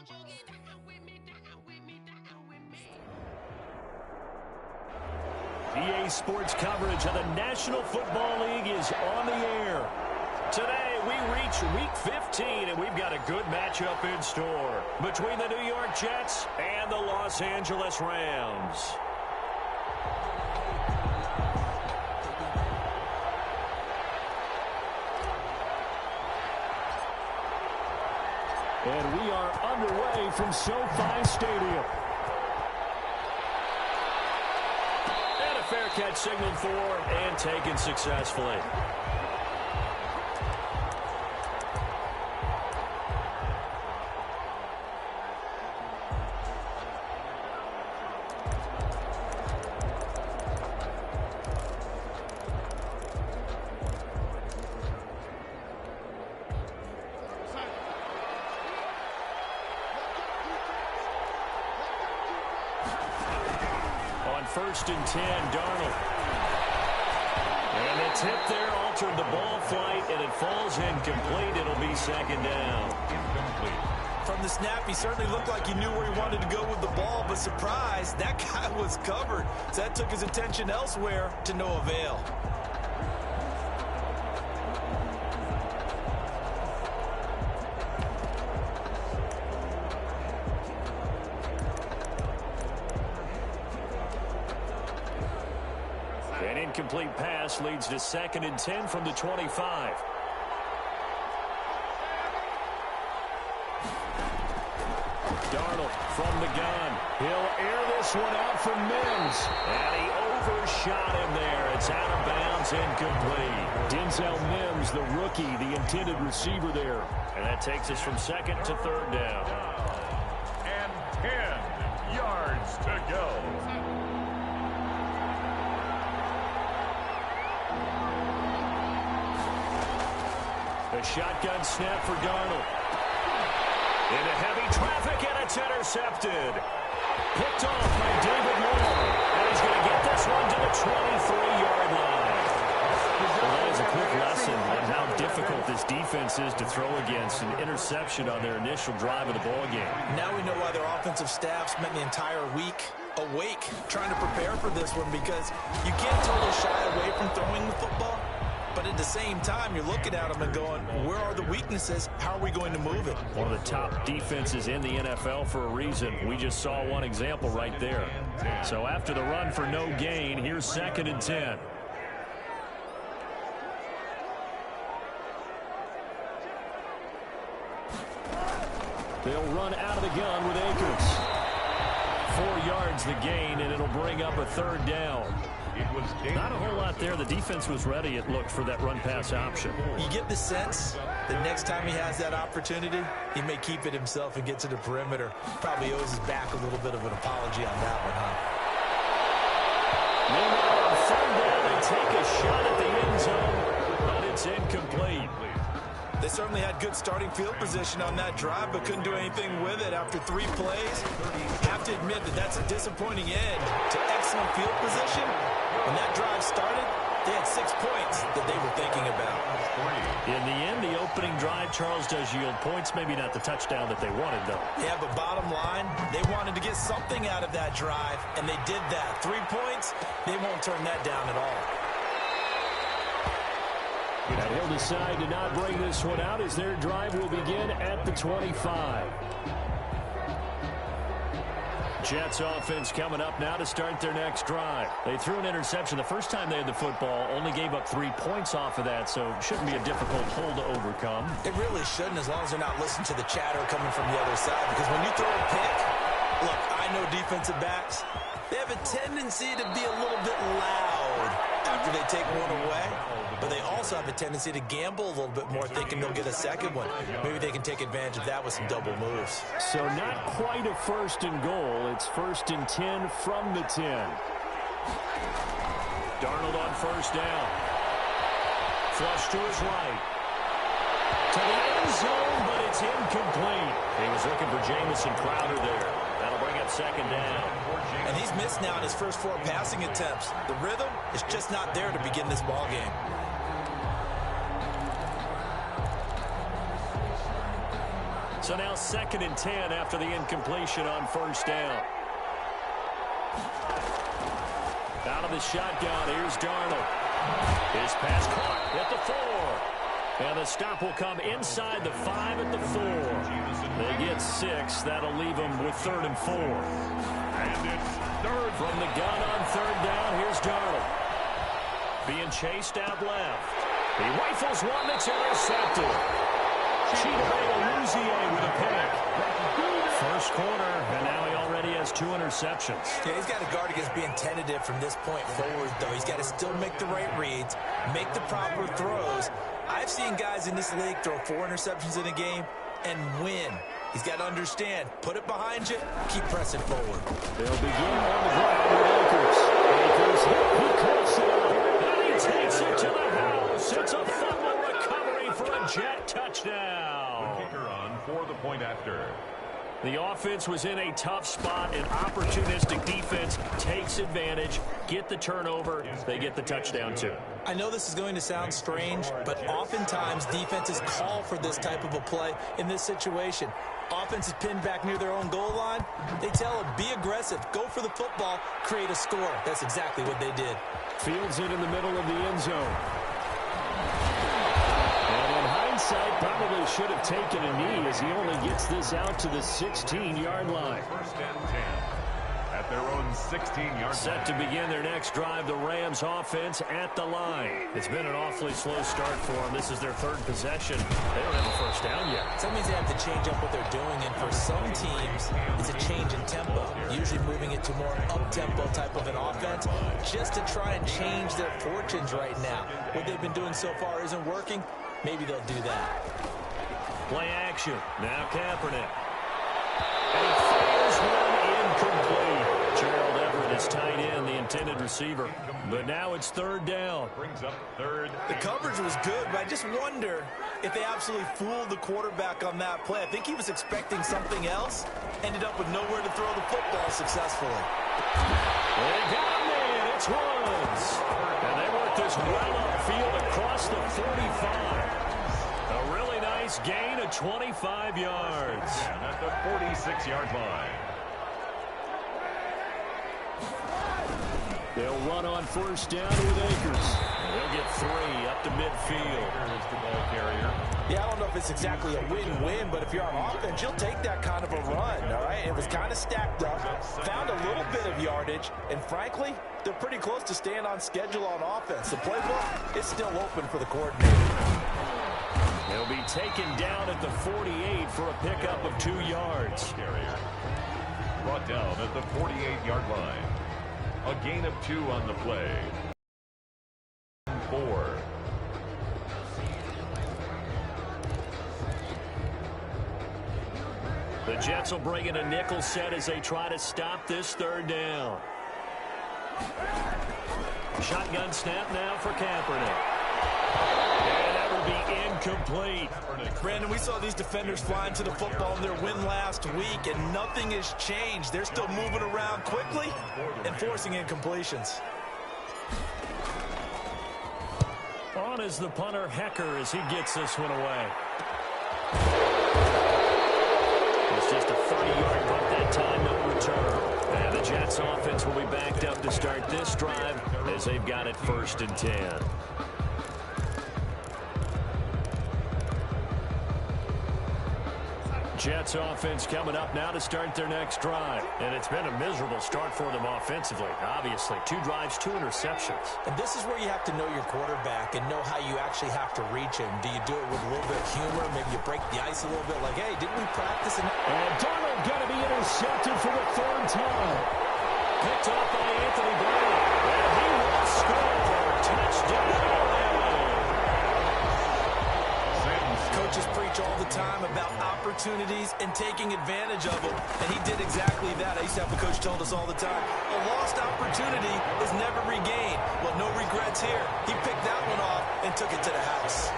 EA Sports coverage of the National Football League is on the air. Today, we reach Week 15, and we've got a good matchup in store between the New York Jets and the Los Angeles Rams. And we are underway from SoFi Stadium. And a fair catch signaled for and taken successfully. First and 10, Darnold. And the tip there altered the ball flight, and it falls incomplete. It'll be second down. Incomplete. From the snap, he certainly looked like he knew where he wanted to go with the ball, but surprise, that guy was covered. So that took his attention elsewhere to no avail. An incomplete pass leads to second and 10 from the 25. Darnold from the gun. He'll air this one out for Mims. And he overshot him there. It's out of bounds, incomplete. Denzel Mims, the rookie, the intended receiver there. And that takes us from second to third down. And 10 yards to go. A shotgun snap for Darnold. Into heavy traffic, and it's intercepted. Picked off by David Moore. And he's going to get this one to the 23-yard line. Well, that is a quick lesson on how difficult this defense is to throw against. An interception on their initial drive of the ballgame. Now we know why their offensive staff spent the entire week awake trying to prepare for this one, because you can't totally shy away from throwing the football. But at the same time, you're looking at them and going, where are the weaknesses? How are we going to move it? One of the top defenses in the NFL for a reason. We just saw one example right there. So after the run for no gain, here's second and 10. They'll run out of the gun with Akers. 4 yards the gain, and it'll bring up a third down. Not a whole lot there. The defense was ready, it looked, for that run-pass option. You get the sense that next time he has that opportunity, he may keep it himself and get to the perimeter. Probably owes his back a little bit of an apology on that one, huh? Meanwhile, on third down, they take a shot at the end zone, but it's incomplete. They certainly had good starting field position on that drive, but couldn't do anything with it after 3 plays. Have to admit that that's a disappointing end to excellent field position. When that drive started, they had 6 points that they were thinking about. In the end, the opening drive, Charles, does yield points. Maybe not the touchdown that they wanted, though. Yeah, but bottom line, they wanted to get something out of that drive, and they did that. 3 points, they won't turn that down at all. And he'll decide to not bring this one out as their drive will begin at the 25. Jets offense coming up now to start their next drive. They threw an interception the first time they had the football, only gave up 3 points off of that, so shouldn't be a difficult hole to overcome. It really shouldn't, as long as they're not listening to the chatter coming from the other side, because when you throw a pick, look, I know defensive backs, they have a tendency to be a little bit loud after they take one away, but they also have a tendency to gamble a little bit more, thinking they'll get a second one. Maybe they can take advantage of that with some double moves. So not quite a first and goal. It's first and 10 from the 10. Darnold on first down. Flush to his right. To the end zone, but it's incomplete. He was looking for Jamison Crowder there. That'll bring up second down. And he's missed now in his first 4 passing attempts. The rhythm is just not there to begin this ball game. So now 2nd and 10 after the incompletion on first down. Out of the shotgun, here's Darnold. His pass caught at the 4. And the stop will come inside the 5 at the 4. They get 6. That'll leave them with 3rd and 4. And it's third. From the gun on 3rd down, here's Darnold. Being chased out left. He rifles one that's intercepted. Chidobe with a pick. First quarter, and now he already has 2 interceptions. Yeah, he's got to guard against being tentative from this point forward, though. He's got to still make the right reads, make the proper throws. I've seen guys in this league throw 4 interceptions in a game and win. He's got to understand, put it behind you, keep pressing forward. They'll begin on the ground with Akers. Akers hit, he cuts it up, and he takes it to the house. It's a fumble recovery for a Jet touchdown. The kicker on for the point after. The offense was in a tough spot, and opportunistic defense takes advantage, get the turnover, they get the touchdown too. I know this is going to sound strange, but oftentimes defenses call for this type of a play in this situation. Offense is pinned back near their own goal line. They tell them, be aggressive, go for the football, create a score. That's exactly what they did. Fields it in the middle of the end zone. And in hindsight, probably should have taken a knee as he only gets this out to the 16-yard line. 1st and 10 at their own 16-yard Set line. to begin their next drive, the Rams offense at the line. It's been an awfully slow start for them. This is their 3rd possession. They don't have a first down yet. So that means they have to change up what they're doing, and for some teams, it's a change in tempo, usually moving it to more up-tempo type of an offense, just to try and change their fortunes right now. What they've been doing so far isn't working. Maybe they'll do that. Play action. Now Kaepernick. And he fires one incomplete. Gerald Everett is tight end, the intended receiver. But now it's 3rd down. Brings up 3rd. The coverage was good, but I just wonder if they absolutely fooled the quarterback on that play. I think he was expecting something else. Ended up with nowhere to throw the football successfully. They got him in. It's Woods. And they work this well upfield across the 45. A really nice gain of 25 yards. And at the 46-yard line. They'll run on first down with Akers. They'll get 3 up to midfield. Here's the ball carrier. Yeah, I don't know if it's exactly a win-win, but if you're on offense, you'll take that kind of a run, all right? It was kind of stacked up, found a little bit of yardage, and frankly, they're pretty close to staying on schedule on offense. The playbook is still open for the coordinator. They'll be taken down at the 48 for a pickup of 2 yards. Carrier. Brought down at the 48-yard line. A gain of 2 on the play. 4. The Jets will bring in a nickel set as they try to stop this 3rd down. Shotgun snap now for Kaepernick. And that will be incomplete. Brandon, we saw these defenders flying to the football in their win last week, and nothing has changed. They're still moving around quickly and forcing incompletions. On is the punter, Hecker, as he gets this one away. It's just a 30-yard punt that time, no return. And the Jets offense will be backed up to start this drive as they've got it 1st and 10. Jets offense coming up now to start their next drive. And it's been a miserable start for them offensively. Obviously, 2 drives, 2 interceptions. And this is where you have to know your quarterback and know how you actually have to reach him. Do you do it with a little bit of humor? Maybe you break the ice a little bit like, hey, didn't we practice? And Darnold going to be intercepted for the 3rd time. Picked off by Anthony Brown. And he will score. Touchdown. Coaches preach all the time about opportunities and taking advantage of them, and he did exactly that. I used to have a coach told us all the time, a lost opportunity is never regained. Well, no regrets here. He picked that one off and took it to the house.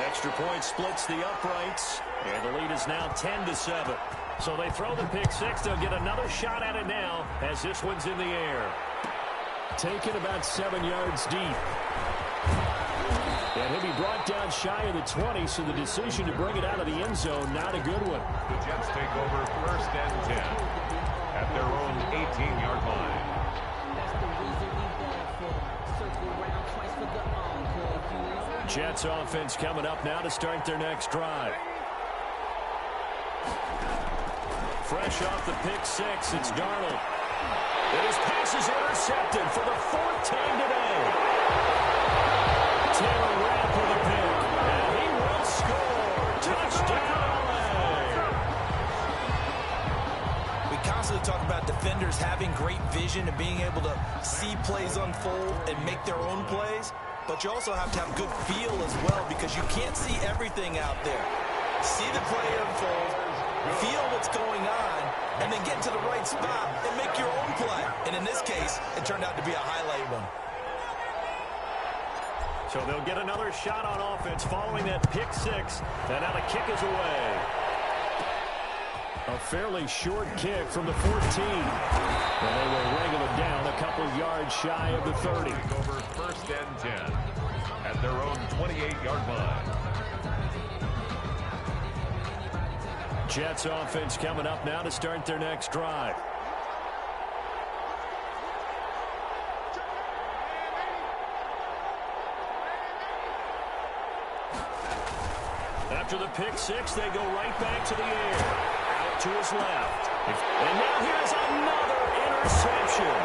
Extra point splits the uprights, and the lead is now 10-7. So they throw the pick 6. They'll get another shot at it now as this one's in the air. Taken about 7 yards deep. And he'll be brought down shy of the 20, so the decision to bring it out of the end zone, not a good one. The Jets take over 1st and 10 at their own 18-yard line. Jets offense coming up now to start their next drive. Fresh off the pick six, it's Darnold. And his pass is intercepted for the 4th time today. Taylor ran for the pick, and he will score. Touchdown, LA. We constantly talk about defenders having great vision and being able to see plays unfold and make their own plays. But you also have to have good feel as well, because you can't see everything out there. See the play unfold, feel what's going on, and then get to the right spot and make your own play. And in this case, it turned out to be a highlight one. So they'll get another shot on offense following that pick six. And now the kick is away. A fairly short kick from the 14. And they will wrangle it down a couple yards shy of the 30. Over 1st and 10 at their own 28-yard line. Jets offense coming up now to start their next drive. After the pick six, they go right back to the air. Out to his left. And now here's another interception.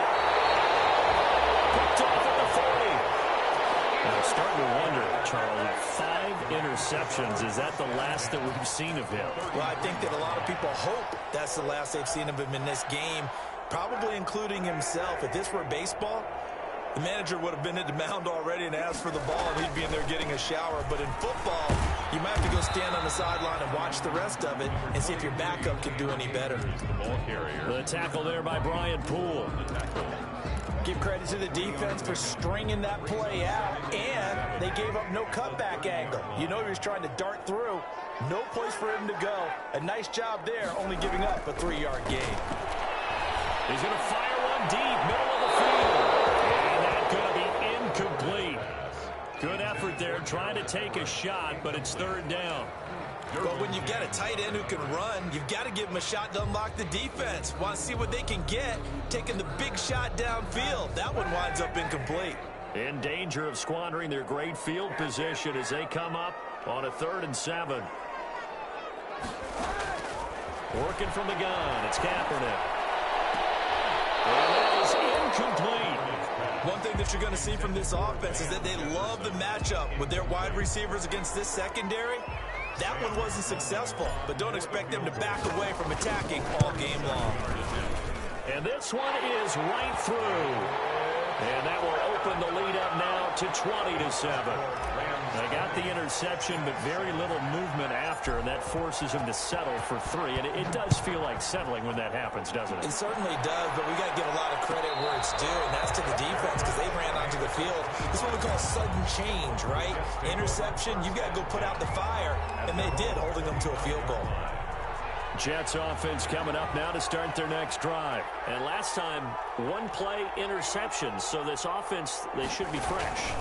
Picked off at the 40. I'm starting to wonder, Charles, 5 interceptions. Is that the last that we've seen of him? Well, I think that a lot of people hope that's the last they've seen of him in this game, probably including himself. If this were baseball, the manager would have been at the mound already and asked for the ball, and he'd be in there getting a shower. But in football, you might have to go stand on the sideline and watch the rest of it and see if your backup can do any better. The tackle there by Brian Poole. Give credit to the defense for stringing that play out, and they gave up no cutback angle. You know he was trying to dart through. No place for him to go. A nice job there, only giving up a 3-yard gain. He's going to fire one deep, middle of the field. And that's going to be incomplete. Good effort there, trying to take a shot, but it's 3rd down. But when you've got a tight end who can run, you've got to give him a shot to unlock the defense. Want to see what they can get, taking the big shot downfield. That one winds up incomplete. In danger of squandering their great field position as they come up on a 3rd and 7. Working from the gun, it's Kaepernick. And that is incomplete. One thing that you're going to see from this offense is that they love the matchup with their wide receivers against this secondary. That one wasn't successful, but don't expect them to back away from attacking all game long. And this one is right through. And that will open the lead up now to 20-7. They got the interception, but very little movement after, and that forces them to settle for 3. And it does feel like settling when that happens, doesn't it? It certainly does, but we got to give a lot of credit where it's due, and that's to the defense, because they ran onto the field. This is what we call sudden change, right? Interception, you've got to go put out the fire, and they did, holding them to a field goal. Jets offense coming up now to start their next drive. And last time, 1-play interceptions, so this offense, they should be fresh.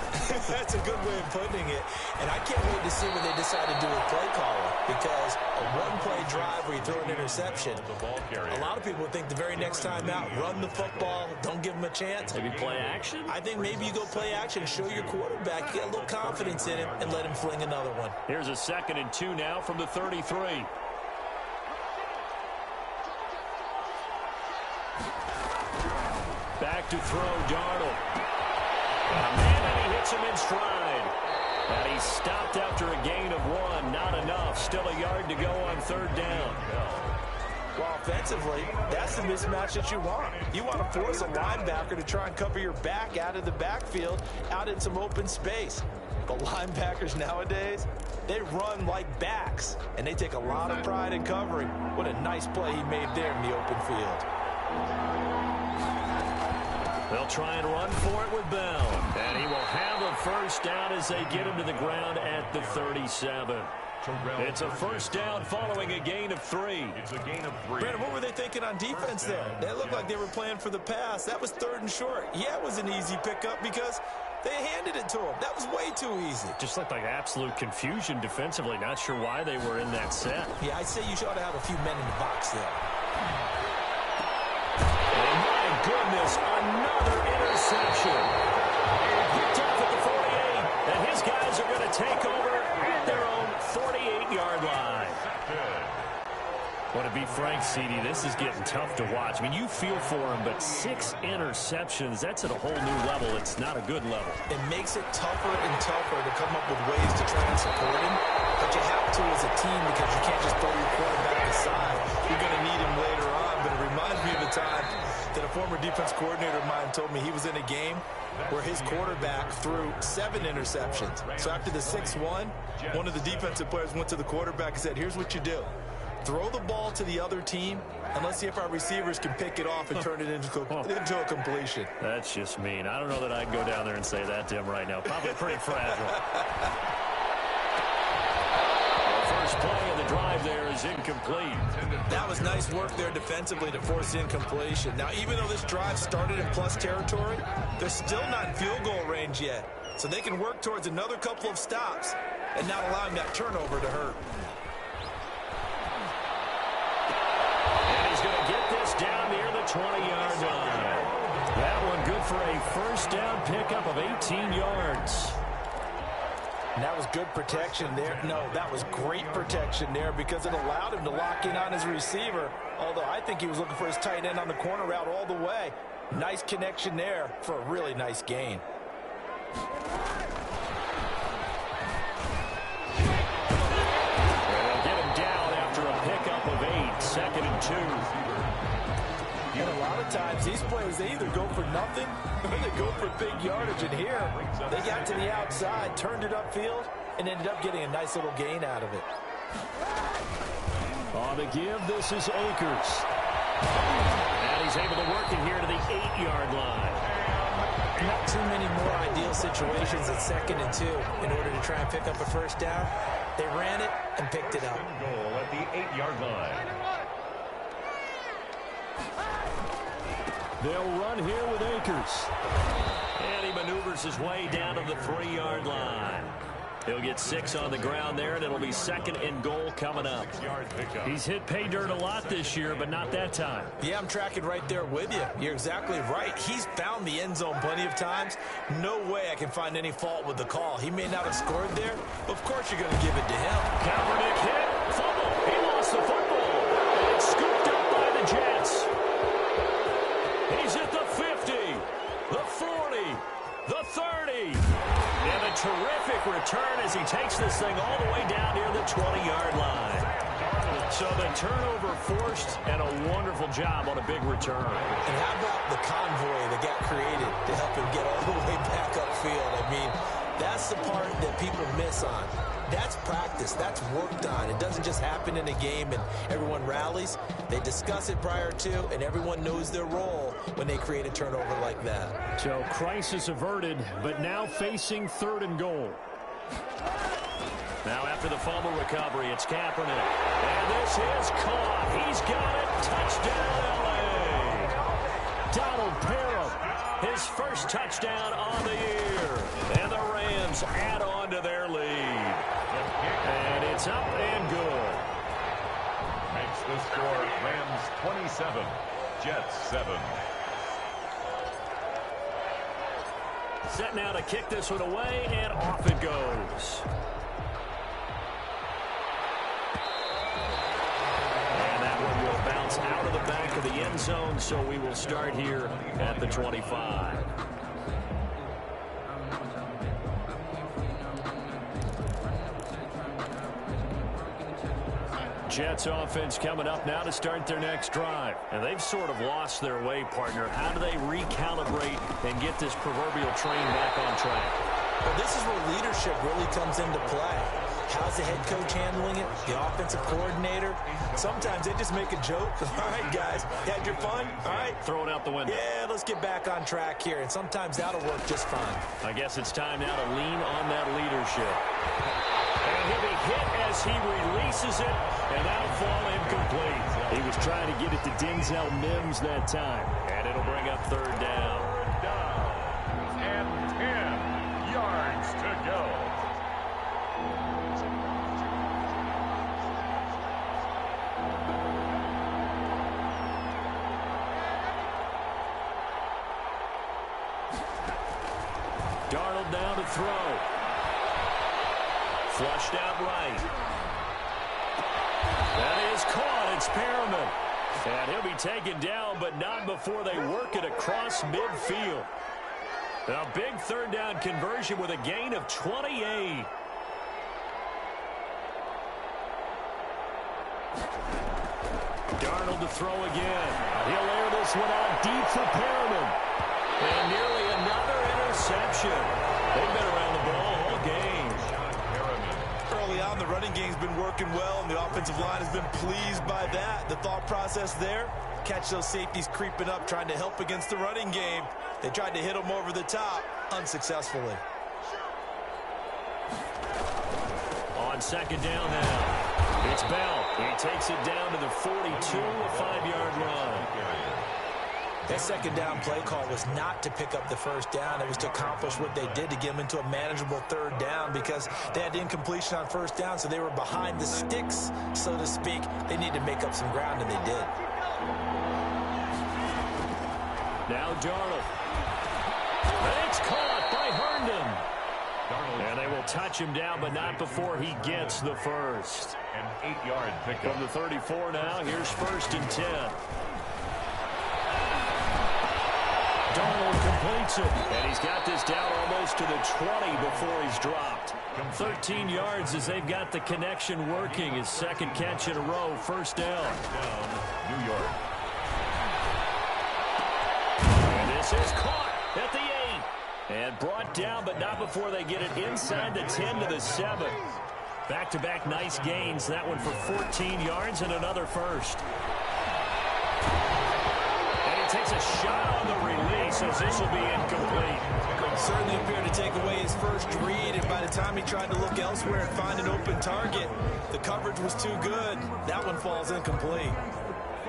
That's a good way of putting it. And I can't wait to see what they decide to do with play calling, because a 1-play drive where you throw an interception, a lot of people think the very next time out, run the football, don't give them a chance. Maybe play action? I think maybe you go play action, show your quarterback, get a little confidence in him, and let him fling another one. Here's a 2nd and 2 now from the 33. Back to throw, Darnold. And he hits him in stride. And he's stopped after a gain of 1. Not enough. Still a yard to go on 3rd down. Well, offensively, that's the mismatch that you want. You want to force a linebacker to try and cover your back out of the backfield, out in some open space. But linebackers nowadays, they run like backs, and they take a lot of pride in covering. What a nice play he made there in the open field. They'll try and run for it with Bell. And he will have a 1st down as they get him to the ground at the 37. It's a 1st down following a gain of 3. It's a gain of 3. Brandon, what were they thinking on defense there? They looked like they were playing for the pass. That was 3rd and short. Yeah, it was an easy pickup because They handed it to him. That was way too easy. Just looked like absolute confusion defensively. Not sure why they were in that set. Yeah, I'd say you should have a few men in the box there. And my goodness, another interception. Picked off at the 48, and his guys are going to take over at their own 48-yard line. Well, to be frank, CD, this is getting tough to watch. I mean, you feel for him, but 6 interceptions, that's at a whole new level. It's not a good level. It makes it tougher and tougher to come up with ways to try and support him, but you have to as a team because you can't just throw your quarterback aside. You're going to need him later on, but it reminds me of a time that a former defense coordinator of mine told me he was in a game where his quarterback threw 7 interceptions. So after the 6-1, one of the defensive players went to the quarterback and said, here's what you do. Throw the ball to the other team, and let's see if our receivers can pick it off and turn it into a completion. That's just mean. I don't know that I'd go down there and say that to him right now. Probably pretty fragile. The first play of the drive there is incomplete. That was nice work there defensively to force incompletion. Now, even though this drive started in plus territory, they're still not in field goal range yet. So they can work towards another couple of stops and not allowing that turnover to hurt. Down near the 20-yard line. That one good for a first down pickup of 18 yards. And that was good protection there. No, that was great protection there because it allowed him to lock in on his receiver, although I think he was looking for his tight end on the corner route all the way. Nice connection there for a really nice gain. They'll get him down after a pickup of 8, 2nd and 2. And a lot of times, these players, they either go for nothing or they go for big yardage. And here, they got to the outside, turned it upfield, and ended up getting a nice little gain out of it. On the give, this is Akers. And he's able to work it here to the 8-yard line. Not too many more ideal situations at 2nd and 2 in order to try and pick up a first down. They ran it and picked it up. Goal at the 8-yard line. They'll run here with Akers. And he maneuvers his way down to the 3-yard line. He'll get 6 on the ground there, and it'll be 2nd and goal coming up. He's hit pay dirt a lot this year, but not that time. Yeah, I'm tracking right there with you. You're exactly right. He's found the end zone plenty of times. No way I can find any fault with the call. He may not have scored there, but of course you're going to give it to him. Kaepernick hit. Fumble. He lost the football. And it's scooped up by the Jets. He's at the 50, the 40, the 30. And a terrific return as he takes this thing all the way down near the 20-yard line. So the turnover forced and a wonderful job on a big return. And how about the convoy that got created to help him get all the way back upfield? I mean, that's the part that people miss on. That's practice. That's worked on. It doesn't just happen in a game and everyone rallies. They discuss it prior to, and everyone knows their role when they create a turnover like that. So crisis averted, but now facing 3rd and goal. Now after the fumble recovery, it's Kaepernick. And this is caught. He's got it. Touchdown, L.A. Donald Parham, his first touchdown on the year. And the Rams add on to their lead. And it's up and good. Makes the score Rams 27, Jets 7. Set now to kick this one away, and off it goes. And that one will bounce out of the back of the end zone, so we will start here at the 25. Jets offense coming up now to start their next drive. And they've sort of lost their way, partner. How do they recalibrate and get this proverbial train back on track? Well, this is where leadership really comes into play. How's the head coach handling it? The offensive coordinator? Sometimes they just make a joke. All right, guys, you had your fun? All right. Throw it out the window. Yeah, let's get back on track here. And sometimes that'll work just fine. I guess it's time now to lean on that leadership. And he'll be hit as he releases it, and that'll fall incomplete. He was trying to get it to Denzel Mims that time, and it'll bring up 3rd down. And 10. Darnold now to throw. Flushed out right. That is caught. It's Perriman. And he'll be taken down, but not before they work it across midfield. A big third down conversion with a gain of 28. Darnold to throw again. He'll air this one out deep for Perriman. And nearly another interception. They've been around the ball all game. Early on, the running game's been working well, and the offensive line has been pleased by that. The thought process there, catch those safeties creeping up, trying to help against the running game. They tried to hit them over the top, unsuccessfully. On second down now, it's Bell. He takes it down to the 42, a 5-yard run. That second down play call was not to pick up the first down. It was to accomplish what they did to get them into a manageable third down because they had incompletion on first down, so they were behind the sticks, so to speak. They needed to make up some ground, and they did. Now Darnold. And it's caught by Herndon. And they will touch him down, but not before he gets the first. An 8-yard pickup. From the 34 now, here's 1st and 10. Darnold completes it, and he's got this down almost to the 20 before he's dropped. 13 yards as they've got the connection working. His second catch in a row, first down. New York. And this is caught at the 8. And brought down, but not before they get it inside the 10 to the 7. Back-to-back nice gains. That one for 14 yards and another first. And he takes a shot on the release as this will be incomplete. Certainly appeared to take away his first read, and by the time he tried to look elsewhere and find an open target, the coverage was too good. That one falls incomplete.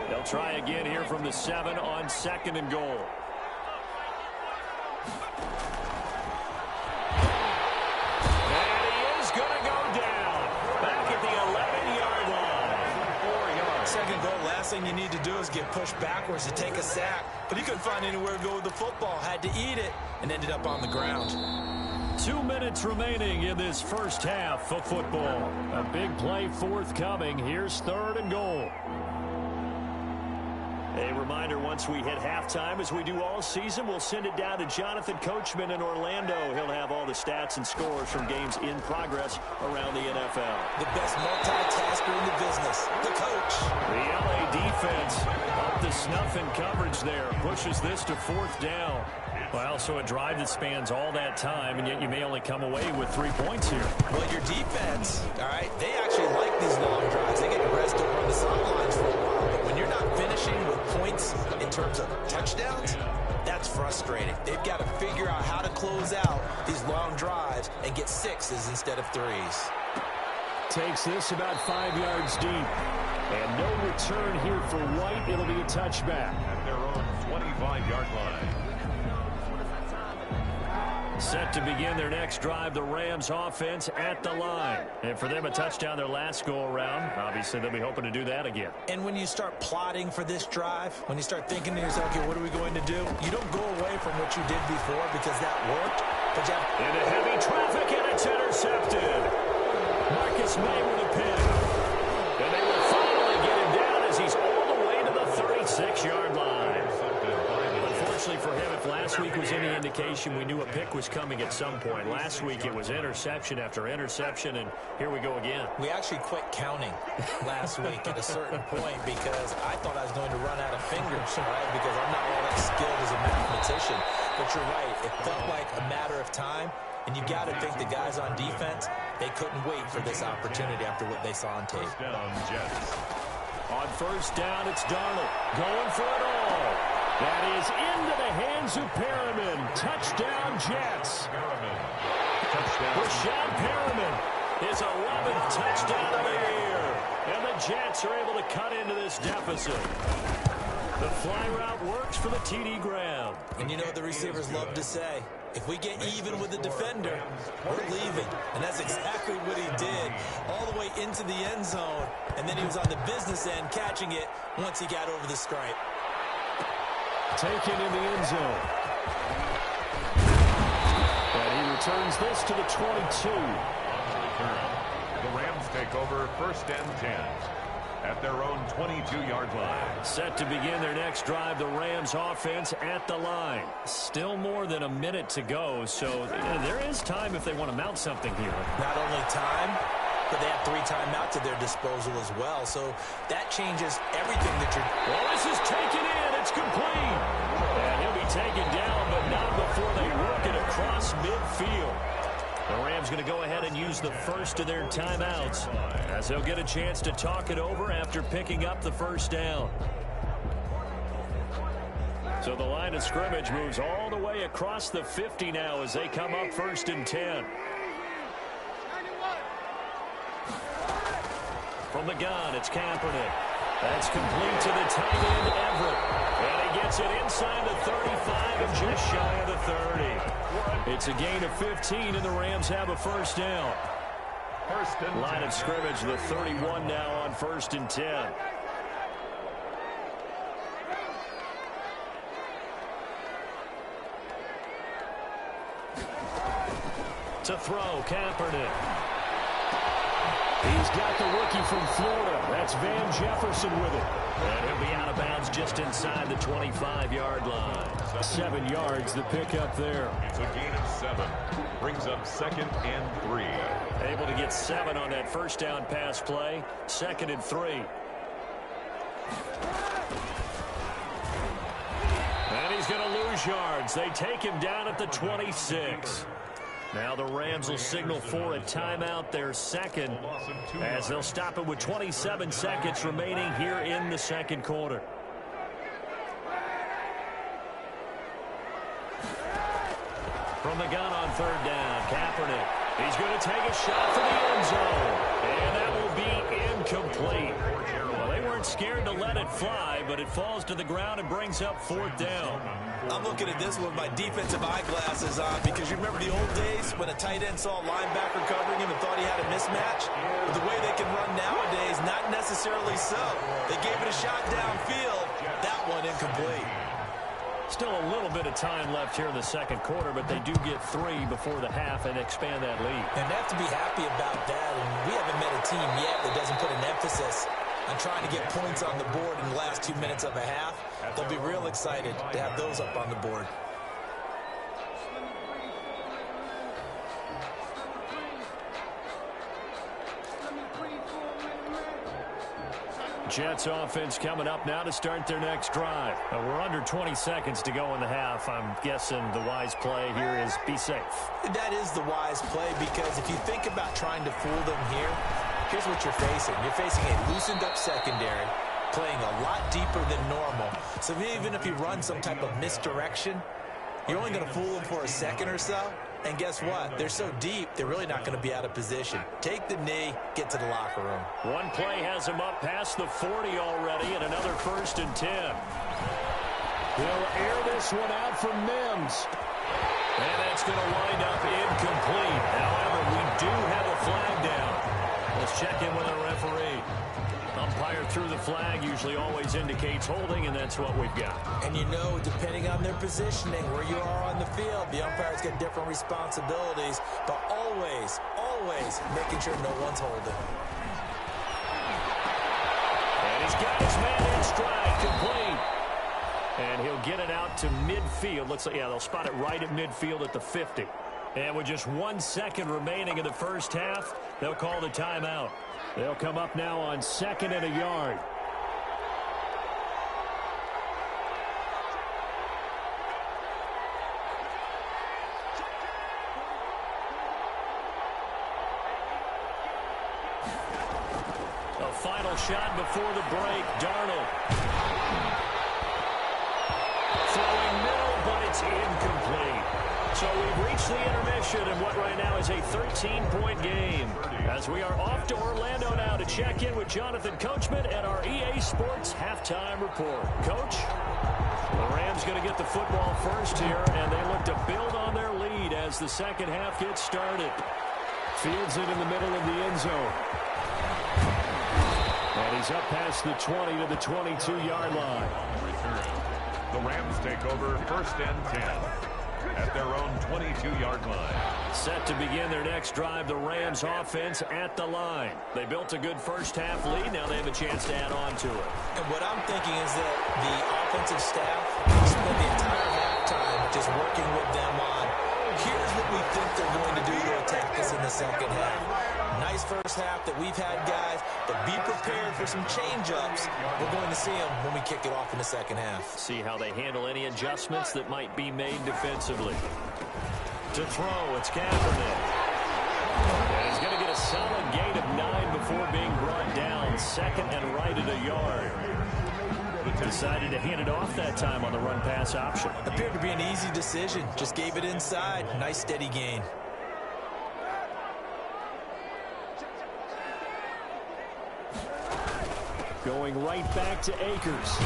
They'll try again here from the 7 on 2nd and goal. Thing you need to do is get pushed backwards to take a sack, but he couldn't find anywhere to go with the football, had to eat it, and ended up on the ground. 2 minutes remaining in this first half of football. A big play forthcoming. Here's 3rd and goal. A reminder, once we hit halftime, as we do all season, we'll send it down to Jonathan Coachman in Orlando. He'll have all the stats and scores from games in progress around the NFL. The best multitasker in the business, the coach. The LA defense up to snuff in coverage there. Pushes this to 4th down. Well, so a drive that spans all that time, and yet you may only come away with 3 points here. Well, your defense, all right, they actually like these long drives. They get to rest over on the sidelines for a while, but when you're not finishing with points in terms of touchdowns, that's frustrating. They've got to figure out how to close out these long drives and get 6s instead of 3s. Takes this about 5 yards deep. And no return here for White. It'll be a touchback. At their own 25-yard line. Set to begin their next drive, the Rams offense at the line. And for them, a touchdown their last go-around. Obviously, they'll be hoping to do that again. And when you start plotting for this drive, when you start thinking to yourself, okay, what are we going to do? You don't go away from what you did before because that worked. But you have into heavy traffic, and it's intercepted. Marcus May with a pick. And they will finally get him down as he's all the way to the 36-yard line. Unfortunately for him, if last week was any indication, we knew a pick was coming at some point. Last week it was interception after interception, and here we go again. We actually quit counting last week at a certain point because I thought I was going to run out of fingers, right? Because I'm not all that skilled as a mathematician. But you're right. It felt like a matter of time, and you got to think the guys on defense, they couldn't wait for this opportunity after what they saw on tape. On first down, it's Darnold going for it all. That is into the hands of Perriman. Touchdown, Jets. Rashad Perriman, his 11th touchdown of the year. And the Jets are able to cut into this deficit. The fly route works for the TD Graham. And you know what the receivers love to say? If we get even with the defender, we're leaving. And that's exactly what he did, all the way into the end zone. And then he was on the business end catching it once he got over the stripe. Taken in the end zone. And he returns this to the 22. The Rams take over 1st and 10 at their own 22-yard line. Set to begin their next drive, the Rams offense at the line. Still more than a minute to go, so there is time if they want to mount something here. Not only time, but they have 3 timeouts at their disposal as well, so that changes everything that you're... Well, this is taken in. It's complete. And he'll be taken down, but not before they work it across midfield. The Rams going to go ahead and use the first of their timeouts as they'll get a chance to talk it over after picking up the first down. So the line of scrimmage moves all the way across the 50 now as they come up 1st and 10. From the gun, it's Kaepernick. That's complete to the tight end, Everett. And he gets it inside the 35 and just shy of the 30. It's a gain of 15, and the Rams have a first down. Line of scrimmage, the 31 now on 1st and 10. To throw, Kaepernick. He's got the rookie from Florida. That's Van Jefferson with it. And he'll be out of bounds just inside the 25-yard line. 7 yards, the pickup there. It's a gain of 7. Brings up 2nd and 3. Able to get 7 on that first down pass play. 2nd and 3. And he's going to lose yards. They take him down at the 26. Now the Rams will signal for a timeout, their second, as they'll stop it with 27 seconds remaining here in the second quarter. From the gun on 3rd down, Kaepernick. He's going to take a shot for the end zone, and that will be incomplete. Well, they weren't scared to let it fly, but it falls to the ground and brings up 4th down. I'm looking at this with my defensive eyeglasses on because you remember the old days when a tight end saw a linebacker covering him and thought he had a mismatch? But the way they can run nowadays, not necessarily so. They gave it a shot downfield. That one incomplete. Still a little bit of time left here in the second quarter, but they do get 3 before the half and expand that lead. And they have to be happy about that. And we haven't met a team yet that doesn't put an emphasis on trying to get points on the board in the last 2 minutes of a half. They'll be real excited to have those up on the board. Jets offense coming up now to start their next drive. We're under 20 seconds to go in the half. I'm guessing the wise play here is be safe. That is the wise play because if you think about trying to fool them here, here's what you're facing. You're facing a loosened up secondary, playing a lot deeper than normal. So even if you run some type of misdirection, you're only going to fool them for a second or so. And guess what? They're so deep, they're really not going to be out of position. Take the knee, get to the locker room. One play has him up past the 40 already, and another 1st and 10. He'll air this one out for Mims. And that's going to wind up incomplete. However, we do have a flag down. Let's check in with our referee. Umpire through the flag usually always indicates holding, and that's what we've got. And you know, depending on their positioning, where you are on the field, the umpires get different responsibilities, but always, always making sure no one's holding. And he's got his man in stride, complete. And he'll get it out to midfield. Looks like, yeah, they'll spot it right at midfield at the 50. And with just 1 second remaining in the first half, they'll call the timeout. They'll come up now on 2nd and a yard. A final shot before the break. Darnold. Throwing middle, but it's incomplete. So we've reached the intermission in what right now is a 13-point game. As we are off to Orlando now to check in with Jonathan Coachman at our EA Sports Halftime Report. Coach, the Rams going to get the football first here, and they look to build on their lead as the second half gets started. Fields it in the middle of the end zone. And he's up past the 20 to the 22-yard line. The Rams take over 1st and 10. at their own 22-yard line. Set to begin their next drive, the Rams offense at the line. They built a good first-half lead. Now they have a chance to add on to it. And what I'm thinking is that the offensive staff spent the entire halftime just working with them on, here's what we think they're going to do to attack us in the second half. Nice first half that we've had, guys, but be prepared for some change-ups. We're going to see them when we kick it off in the second half. See how they handle any adjustments that might be made defensively. To throw, it's Kaepernick. And he's going to get a solid gain of 9 before being brought down. Second and right at a yard. Decided to hand it off that time on the run-pass option. Appeared to be an easy decision. Just gave it inside. Nice steady gain. Going right back to Akers.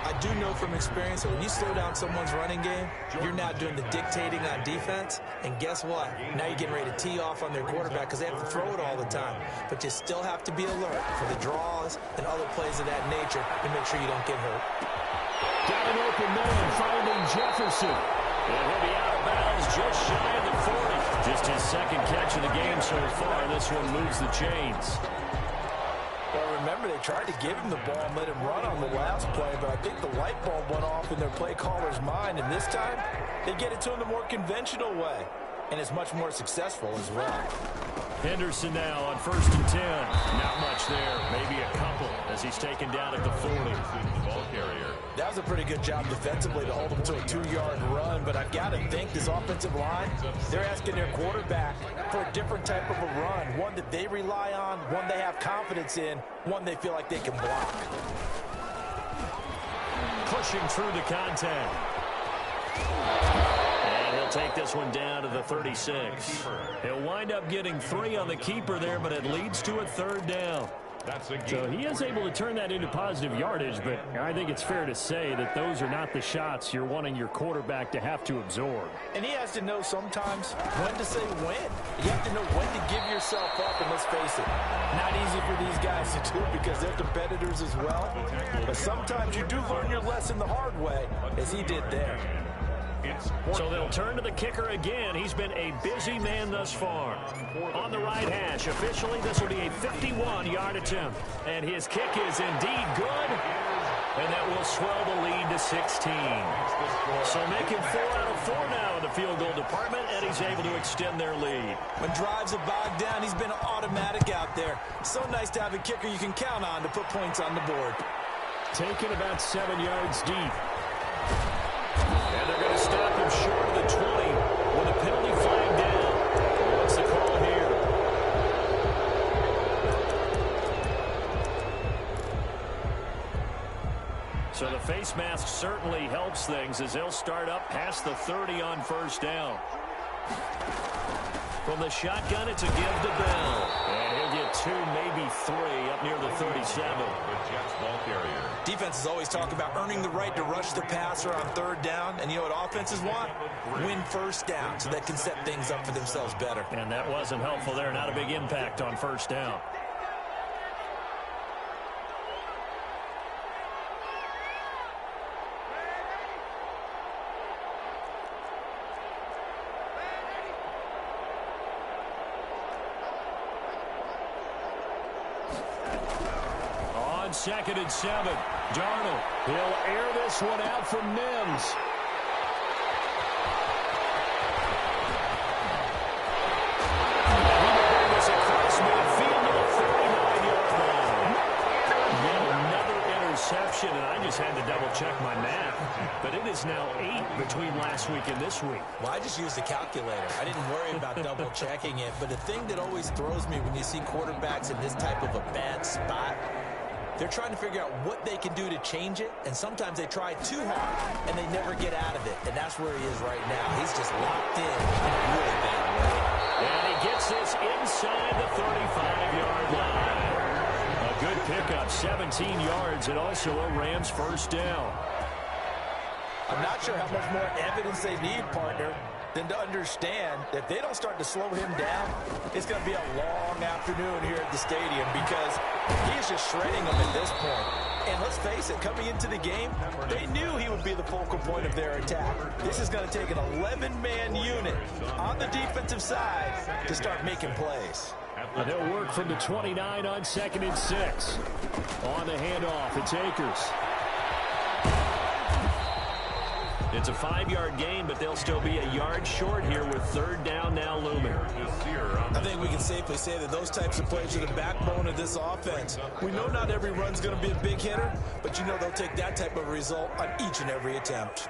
I do know from experience that when you slow down someone's running game, you're now doing the dictating on defense. And guess what? Now you're getting ready to tee off on their quarterback because they have to throw it all the time. But you still have to be alert for the draws and other plays of that nature to make sure you don't get hurt. Got an open man finding Jefferson. And he'll be out of bounds just shy of the 40. Just his second catch of the game so far. This one moves the chains. Well, remember, they tried to give him the ball and let him run on the last play, but I think the light bulb went off in their play caller's mind, and this time, they get it to him the more conventional way, and it's much more successful as well. Henderson now on 1st and 10. Not much there, maybe a couple as he's taken down at the 40. The ball carrier. That was a pretty good job defensively to hold him to a 2-yard run, but I've got to think this offensive line, they're asking their quarterback for a different type of a run, one that they rely on, one they have confidence in, one they feel like they can block. Pushing through the contact. And he'll take this one down to the 36. He'll wind up getting 3 on the keeper there, but it leads to a 3rd down. So he is able to turn that into positive yardage, but I think it's fair to say that those are not the shots you're wanting your quarterback to have to absorb. And he has to know sometimes when to say when. You have to know when to give yourself up, and let's face it, not easy for these guys to do because they're competitors as well. But sometimes you do learn your lesson the hard way, as he did there. So they'll turn to the kicker again. He's been a busy man thus far. On the right hash, officially this will be a 51-yard attempt. And his kick is indeed good. And that will swell the lead to 16. So making 4 out of 4 now in the field goal department, and he's able to extend their lead. When drives are bogged down, he's been automatic out there. So nice to have a kicker you can count on to put points on the board. Taken about 7 yards deep. And they're going to stop him short of the 20 with a penalty flag down. What's the call here? So the face mask certainly helps things as they'll start up past the 30 on 1st down. From the shotgun, it's a give to Bell. And he'll get 2, maybe 3 up near the 37. The Jets ball carrier. Defenses always talk about earning the right to rush the passer on 3rd down. And you know what offenses want? Win 1st down so they can set things up for themselves better. And that wasn't helpful there. Not a big impact on 1st down. On 2nd and 7, Darnold. He'll air this one out from Mims. And I just had to double-check my math. But it is now 8 between last week and this week. Well, I just used a calculator. I didn't worry about double-checking it. But the thing that always throws me when you see quarterbacks in this type of a bad spot, they're trying to figure out what they can do to change it. And sometimes they try too hard, and they never get out of it. And that's where he is right now. He's just locked in a really bad way. And he gets this inside the 35-yard line. Good pickup, 17 yards, and also a Rams 1st down. I'm not sure how much more evidence they need, partner. than to understand that if they don't start to slow him down, it's going to be a long afternoon here at the stadium because he's just shredding them at this point. And let's face it, coming into the game, they knew he would be the focal point of their attack. This is going to take an 11-man unit on the defensive side to start making plays. And they'll work from the 29 on 2nd and 6. On the handoff, it's Akers. It's a 5-yard gain, but they'll still be a yard short here with 3rd down now looming. I think we can safely say that those types of plays are the backbone of this offense. We know not every run's going to be a big hitter, but you know they'll take that type of result on each and every attempt.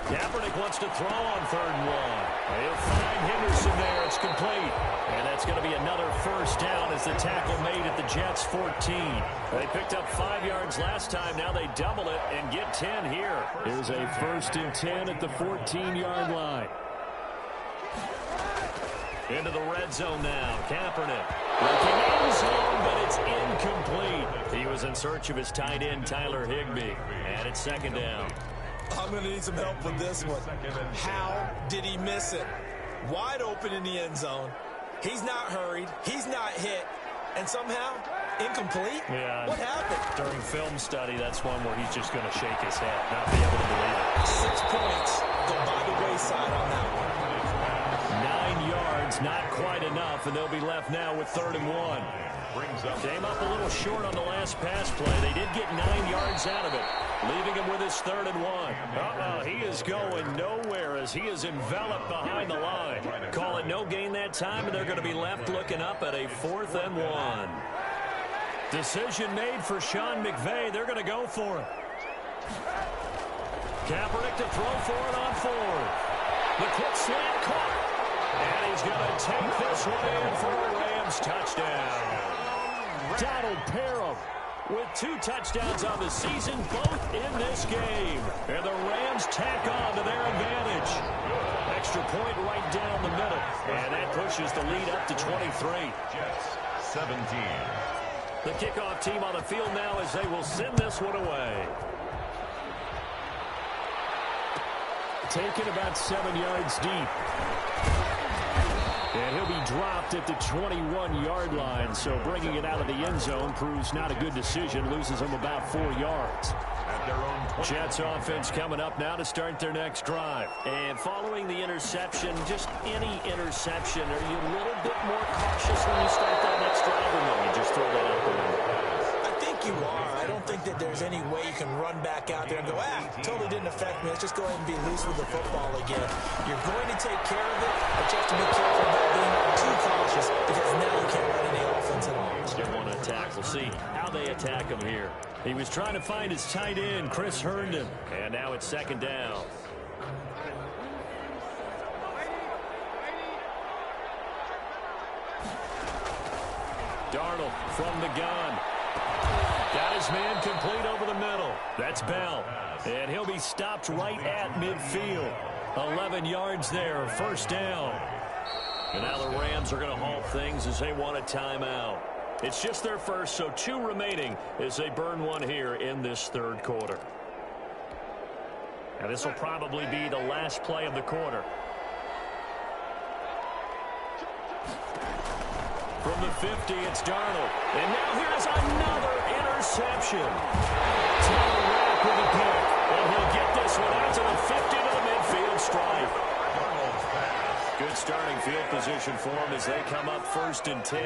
Kaepernick wants to throw on 3rd and 1. He'll find Henderson there. It's complete. And that's going to be another 1st down as the tackle made at the Jets' 14. They picked up 5 yards last time. Now they double it and get 10 here. Here's a 1st and 10 at the 14-yard line. Into the red zone now. Kaepernick looking end zone, but it's incomplete. He was in search of his tight end, Tyler Higbee. And it's 2nd down. I'm going to need some help with this one. How did he miss it? Wide open in the end zone. He's not hurried. He's not hit. And somehow, incomplete? Yeah. What happened? During film study, that's one where he's just going to shake his head, not be able to believe it. 6 points go by the wayside on that one. 9 yards, not quite enough, and they'll be left now with 3rd and 1. Came up a little short on the last pass play. They did get 9 yards out of it, leaving him with his 3rd and 1. He is going nowhere as he is enveloped behind the line. Call it no gain that time, and they're going to be left looking up at a 4th and 1. Decision made for Sean McVay. They're going to go for it. Kaepernick to throw for it on 4th. The quick slant caught. And he's going to take this one in for a Rams touchdown. Donald Parham with 2 touchdowns on the season, both in this game. And the Rams tack on to their advantage. Extra point right down the middle. And that pushes the lead up to 23. Jets, 17. The kickoff team on the field now as they will send this one away. Taken about 7 yards deep. And he'll be dropped at the 21-yard line, so bringing it out of the end zone proves not a good decision, loses him about 4 yards. At their own Jets offense coming up now to start their next drive. And following the interception, just any interception, are you a little bit more cautious when you start that next drive, or no? You just throw that out the window? I think you are. I don't think that there's any way you can run back out there and go, totally didn't affect me. Let's just go ahead and be loose with the football again. You're going to take care of it, but you have to be careful about being too cautious because now you can't run any offense at all. Still want to attack. We'll see how they attack him here. He was trying to find his tight end, Chris Herndon. And now it's 2nd down. Darnold from the gun. Got his man complete over the middle. That's Bell. And he'll be stopped right at midfield. 11 yards there, 1st down. And now the Rams are going to halt things as they want a timeout. It's just their first, so 2 remaining as they burn one here in this 3rd quarter. Now this will probably be the last play of the quarter. From the 50, it's Darnold. And now here's another interception. Taylor Rapp with a pick. And he'll get this one out to the 50 to the midfield stripe. Good starting field position for them as they come up 1st and 10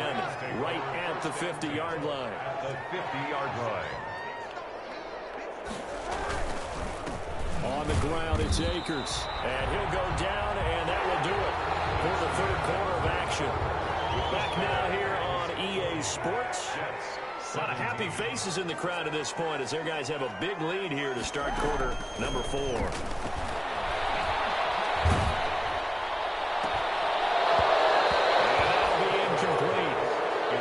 right at the 50-yard line. The 50-yard line. On the ground, it's Akers. And he'll go down, and that will do it for the 3rd quarter of action. Back now here on EA Sports. A lot of happy faces in the crowd at this point as their guys have a big lead here to start quarter number 4.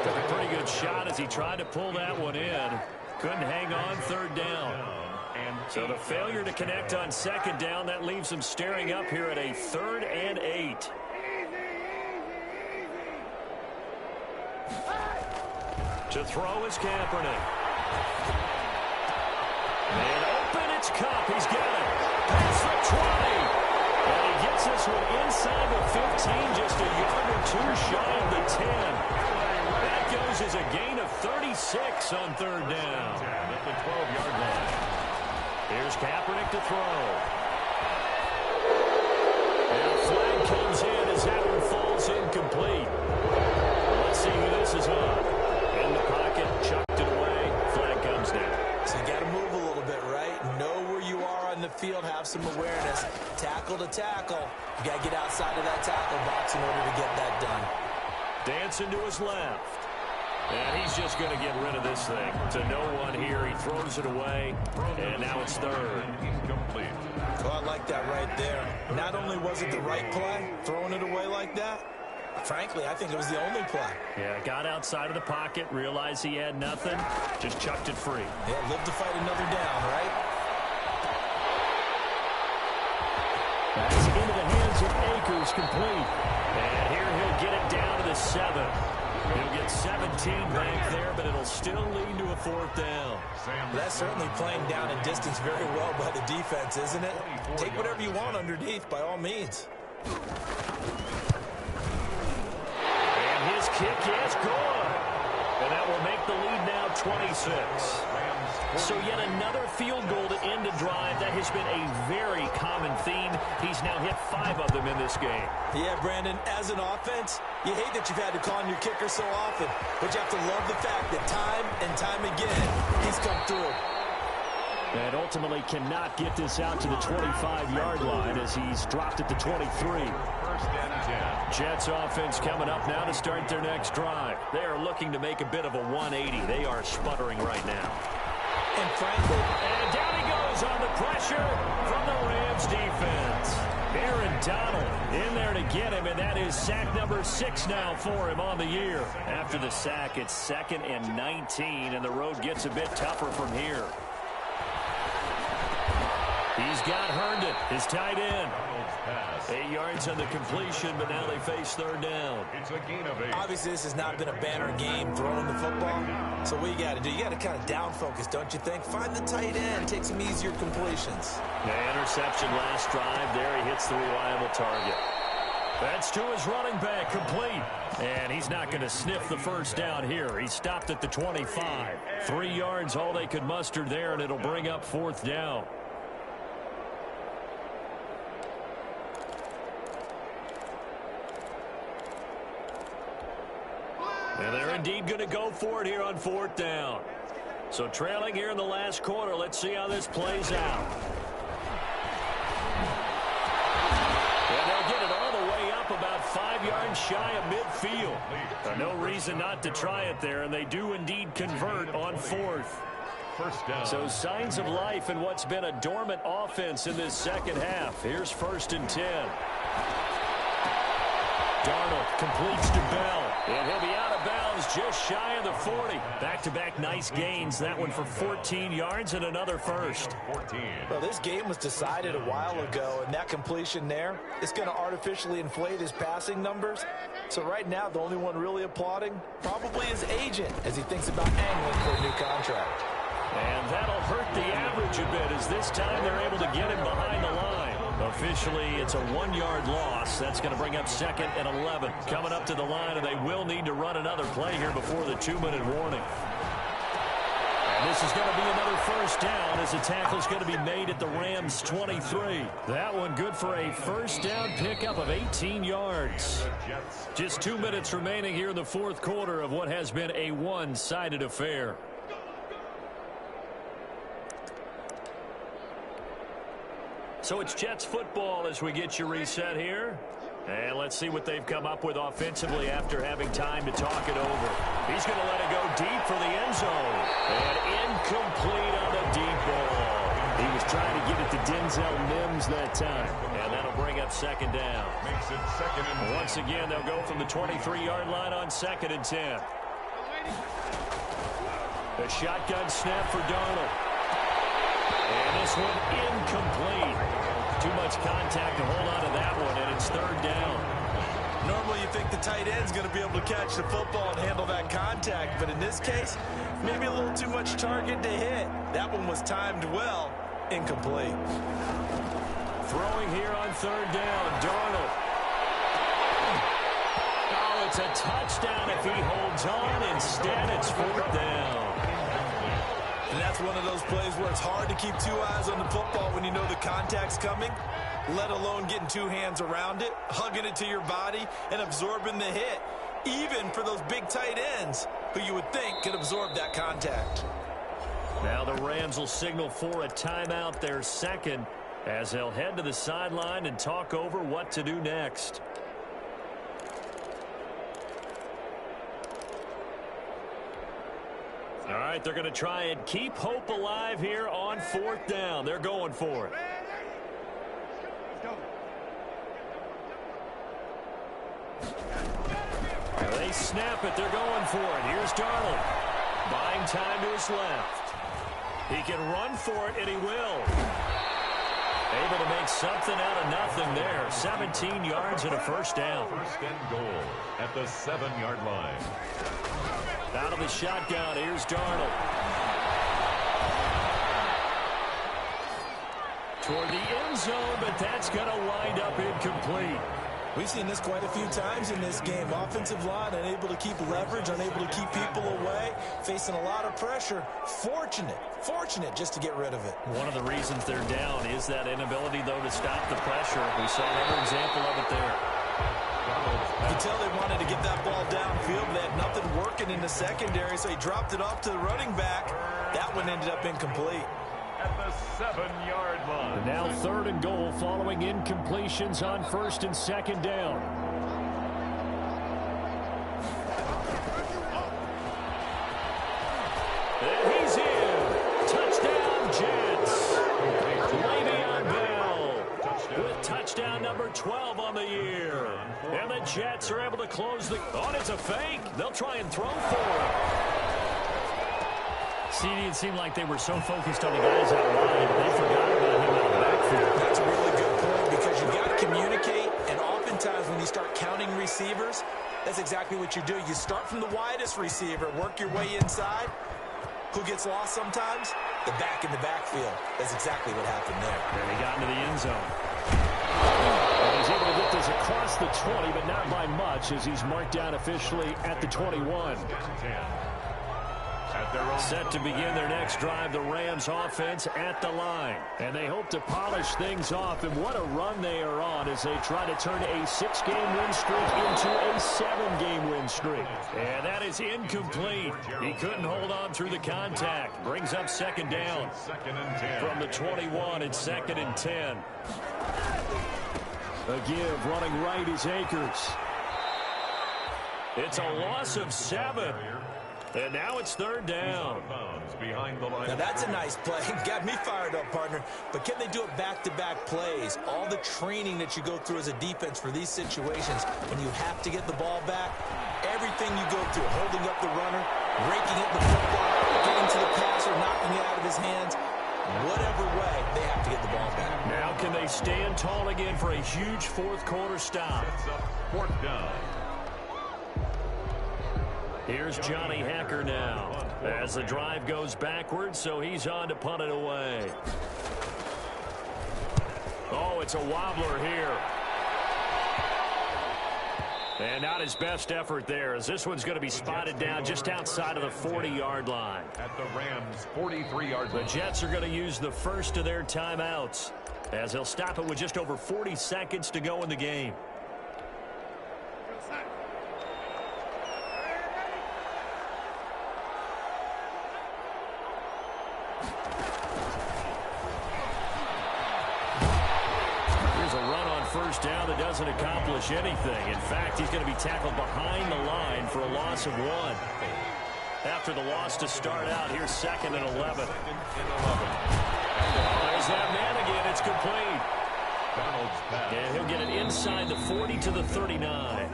Took a pretty good shot as he tried to pull that one in. Couldn't hang on 3rd down. So the failure to connect on 2nd down, that leaves him staring up here at a 3rd and 8. To throw is Kaepernick. And open, it's Cup. He's got it. Pass for And he gets this one inside the 15, just a yard or two shy of the 10. That goes as a gain of 36 on third down. At the 12-yard line. Here's Kaepernick to throw. And a flag comes in as that one falls incomplete. Let's see who this is on. In the pocket, chucked it away. Flag comes down. So you got to move a little bit, right? Know where you are on the field, have some awareness. Tackle to tackle. You got to get outside of that tackle box in order to get that done. Dancing to his left. And he's just going to get rid of this thing. To no one here. He throws it away. And now it's third. Incomplete. Oh, I like that right there. Not only was it the right play, throwing it away like that, frankly, I think it was the only play. Yeah, got outside of the pocket, realized he had nothing, just chucked it free. Yeah, live to fight another down, right? That's into the hands of Akers, complete. And here he'll get it down to the 7. He'll get 17 back there, but it'll still lead to a fourth down. That's certainly playing down in distance very well by the defense, isn't it? Take whatever you want underneath, by all means. And his kick is good. And that will make the lead now 26. So yet another field goal to end a drive. That has been a very common theme. He's now hit 5 of them in this game. Yeah, Brandon, as an offense, you hate that you've had to call on your kicker so often, but you have to love the fact that time and time again, he's come through. And ultimately cannot get this out to the 25-yard line as he's dropped at the 23. First and 10. Jets offense coming up now to start their next drive. They are looking to make a bit of a 180. They are sputtering right now. And frankly, and down he goes on the pressure from the Rams defense. Aaron Donald in there to get him, and that is sack number 6 now for him on the year. After the sack, it's 2nd and 19, and the road gets a bit tougher from here. He's got Herndon, his tight end. 8 yards on the completion, but now they face third down. It's a gain of 8. Obviously, this has not been a banner game throwing the football. So what you got to do, you got to kind of down focus, don't you think? Find the tight end, take some easier completions. The interception last drive. There he hits the reliable target. That's to his running back, complete. And he's not going to sniff the first down here. He stopped at the 25. 3 yards, all they could muster there, and it'll bring up fourth down. And they're indeed going to go for it here on fourth down. So trailing here in the last quarter. Let's see how this plays out. And they'll get it all the way up about 5 yards shy of midfield. No reason not to try it there, and they do indeed convert on fourth. First down. So signs of life in what's been a dormant offense in this second half. Here's 1st and 10. Darnold completes to Bell. And he'll be out of bounds just shy of the 40. Back-to-back nice gains. That one for 14 yards and another first. 14. Well, this game was decided a while ago, and that completion there is going to artificially inflate his passing numbers. So right now, the only one really applauding probably his agent as he thinks about angling for a new contract. And that'll hurt the average a bit as this time they're able to get him behind the line. Officially, it's a 1-yard loss. That's going to bring up 2nd and 11. Coming up to the line, and they will need to run another play here before the 2-minute warning. And this is going to be another first down as the tackle's going to be made at the Rams' 23. That one good for a first down pickup of 18 yards. Just 2 minutes remaining here in the fourth quarter of what has been a one-sided affair. So it's Jets football as we get you reset here. And let's see what they've come up with offensively after having time to talk it over. He's going to let it go deep for the end zone. And incomplete on the deep ball. He was trying to get it to Denzel Mims that time. And that'll bring up 2nd down. Makes it 2nd and 10. Once again, they'll go from the 23-yard line on 2nd and 10. The shotgun snap for Darnold. And this one incomplete. Too much contact to hold on to that one, and it's 3rd down. Normally you think the tight end's going to be able to catch the football and handle that contact, but in this case, maybe a little too much target to hit. That one was timed well, incomplete. Throwing here on third down, Darnold. Oh, it's a touchdown if he holds on. Instead, it's fourth down. And that's one of those plays where it's hard to keep two eyes on the football when you know the contact's coming, let alone getting two hands around it, hugging it to your body, and absorbing the hit, even for those big tight ends who you would think could absorb that contact. Now the Rams will signal for a timeout, their second, as they'll head to the sideline and talk over what to do next. All right, they're going to try and keep hope alive here on fourth down. They're going for it. They snap it. They're going for it. Here's Darnold. Buying time to his left. He can run for it, and he will. Able to make something out of nothing there. 17 yards and a first down. First and goal at the 7-yard line. Out of the shotgun, here's Darnold. Toward the end zone, but that's going to wind up incomplete. We've seen this quite a few times in this game. Offensive line unable to keep leverage, unable to keep people away, facing a lot of pressure. Fortunate just to get rid of it. One of the reasons they're down is that inability, though, to stop the pressure. We saw another example of it there. You could tell they wanted to get that ball downfield. They had nothing working in the secondary, so he dropped it off to the running back. That one ended up incomplete. At the 7-yard line. And now third and goal following incompletions on first and second down. And he's in. Touchdown, Jets. Le'Veon Bell with touchdown number 12 on the year. And the Jets are able to close the... Oh, it's a fake. They'll try and throw for it. CD, it seemed like they were so focused on the guys out wide, they forgot about him out of the backfield. That's a really good point because you've got to communicate, and oftentimes when you start counting receivers, that's exactly what you do. You start from the widest receiver, work your way inside. Who gets lost sometimes? The back in the backfield. That's exactly what happened there. And he got into the end zone. And he's able to get this across the 20, but not by much as he's marked down officially at the 21. Set to begin their next drive, the Rams offense at the line. And they hope to polish things off. And what a run they are on as they try to turn a 6-game win streak into a 7-game win streak. And that is incomplete. He couldn't hold on through the contact. Brings up second down from the 21 and second and 10. A give running right is Akers. It's a loss of 7. And now it's third down. Now that's a nice play. Got me fired up, partner. But can they do it back-to-back plays? All the training that you go through as a defense for these situations, when you have to get the ball back, everything you go through, holding up the runner, raking at the football, getting to the passer, knocking it out of his hands, whatever way, they have to get the ball back. Now can they stand tall again for a huge fourth-quarter stop? Fourth down. Here's Johnny Hacker now as the drive goes backwards, so he's on to punt it away. Oh, it's a wobbler here. And not his best effort there, as this one's going to be spotted down just outside of the 40-yard line. At the Rams' 43-yard line. The Jets are going to use the first of their timeouts, as they'll stop it with just over 40 seconds to go in the game. First down that doesn't accomplish anything. In fact, he's going to be tackled behind the line for a loss of 1. After the loss to start out, here's second and 11. There's that man again. It's complete. And he'll get it inside the 40 to the 39.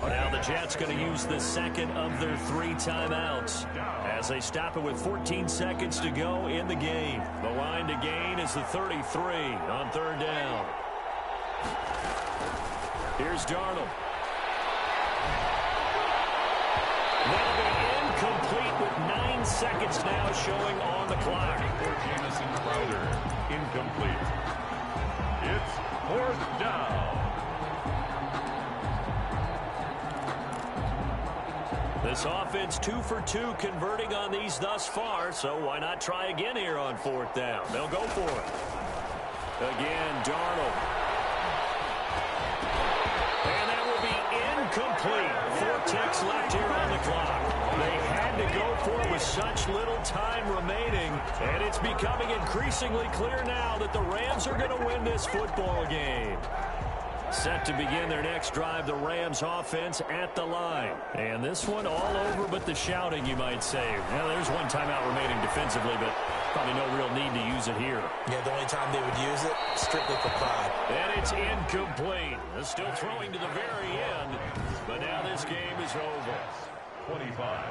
Now the Jets going to use the second of their 3 timeouts as they stop it with 14 seconds to go in the game. The line to gain is the 33 on third down. Here's Darnold. That'll be incomplete with 9 seconds now showing on the clock. Jamison Crowder, incomplete. It's 4th down. This offense 2 for 2 converting on these thus far, so why not try again here on 4th down? They'll go for it. Again, Darnold. And that will be incomplete. 4 ticks left here on the clock. They had to go for it with such little time remaining, and it's becoming increasingly clear now that the Rams are going to win this football game. Set to begin their next drive, the Rams offense at the line. And this one all over but the shouting, you might say. Well, there's one timeout remaining defensively, but probably no real need to use it here. Yeah, the only time they would use it, strictly for pride. And it's incomplete. They're still throwing to the very end, but now this game is over. 25.